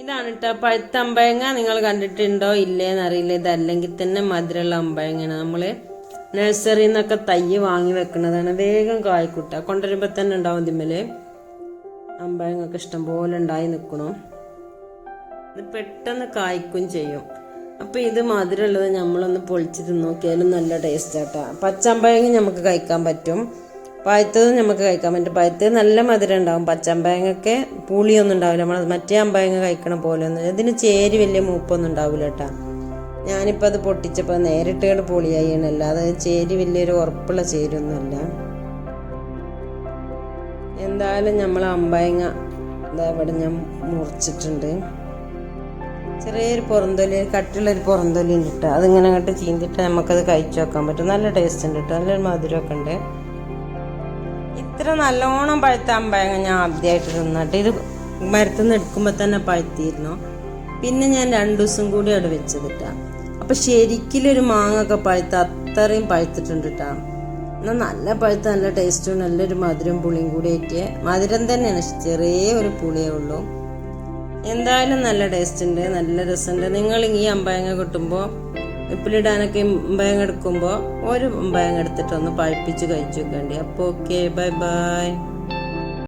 ഇതാണ് കേട്ടോ പഴുത്ത അമ്പഴങ്ങ. നിങ്ങൾ കണ്ടിട്ടുണ്ടോ ഇല്ലേന്ന് അറിയില്ല. ഇതല്ലെങ്കിൽ തന്നെ മധുരമുള്ള അമ്പഴങ്ങയാണ്. നമ്മൾ നഴ്സറിയിൽ നിന്നൊക്കെ തൈ വാങ്ങി വെക്കുന്നതാണ്. വേഗം കായ്ക്കുട്ട കൊണ്ടുവരുമ്പോൾ തന്നെ ഉണ്ടാവും. ഇതിമ്മല് അമ്പഴങ്ങൊക്കെ ഇഷ്ടം പോലെ ഉണ്ടായി നിൽക്കണു. ഇത് പെട്ടെന്ന് കായ്ക്കും ചെയ്യും. അപ്പം ഇത് മധുരമുള്ളത് നമ്മളൊന്ന് പൊളിച്ചിട്ട് നോക്കിയാലും നല്ല ടേസ്റ്റ് ആട്ടാ. പച്ചമ്പഴങ്ങ നമുക്ക് കഴിക്കാൻ പറ്റും, പഴുത്തതും നമുക്ക് കഴിക്കാൻ പറ്റും. പഴുത്തത് നല്ല മധുരം ഉണ്ടാവും. പച്ചമ്പഴങ്ങൊക്കെ പുളിയൊന്നും ഉണ്ടാവില്ല. നമ്മൾ മറ്റേ അമ്പഴങ്ങ കഴിക്കണ പോലെ ഒന്നും. ഇതിന് ചേരി വലിയ മൂപ്പൊന്നും ഉണ്ടാവില്ല കേട്ടാ. ഞാനിപ്പോൾ അത് പൊട്ടിച്ചപ്പോൾ നേരിട്ട് പൊളിയായില്ല. അത് ചേരി വലിയൊരു ഉറപ്പുള്ള ചേരൊന്നുമല്ല. എന്തായാലും നമ്മൾ അമ്പഴങ്ങ ഇതാ ഇവിടെ ഞാൻ മുറിച്ചിട്ടുണ്ട്. ചെറിയൊരു പുറന്തൊലി, കട്ടുള്ളൊരു പുറന്തൊലി ഉണ്ട് കേട്ടോ. അതിങ്ങനെ അങ്ങോട്ട് ചീന്തിട്ട് നമുക്കത് കഴിച്ചു വെക്കാൻ പറ്റും. നല്ല ടേസ്റ്റ് ഉണ്ട് കേട്ടോ, നല്ലൊരു മധുരമൊക്കെ ഉണ്ട്. ഇത്ര നല്ലോണം പഴുത്ത അമ്പഴങ്ങ ഞാൻ ആദ്യമായിട്ട് തിന്നിട്ട്. ഇത് മരത്തിൽ നിന്ന് എടുക്കുമ്പോൾ തന്നെ പഴുത്തിയിരുന്നു. പിന്നെ ഞാൻ 2 ദിവസം കൂടി അവിടെ വെച്ചതിട്ടാ. അപ്പം ശരിക്കിലൊരു മാങ്ങ ഒക്കെ പഴുത്ത അത്രയും പഴുത്തിട്ടുണ്ട് കേട്ടോ. എന്നാൽ നല്ല പഴുത്ത നല്ല ടേസ്റ്റും നല്ലൊരു മധുരം പുളിയും കൂടി ആയിട്ട്. മധുരം തന്നെയാണ്, ചെറിയ ഒരു പുളിയേ ഉള്ളൂ. എന്തായാലും നല്ല ടേസ്റ്റ് ഉണ്ട്, നല്ല രസമുണ്ട്. നിങ്ങൾ ഈ അമ്പഴങ്ങ കിട്ടുമ്പോൾ ഉപ്പിലിടാനൊക്കെ അമ്പഴങ്ങ എടുക്കുമ്പോൾ ഒരു അമ്പഴങ്ങ എടുത്തിട്ടൊന്ന് പഴുപ്പിച്ച് കഴിച്ചു വെക്കേണ്ടി. അപ്പോൾ ഓക്കെ, ബൈ ബൈ.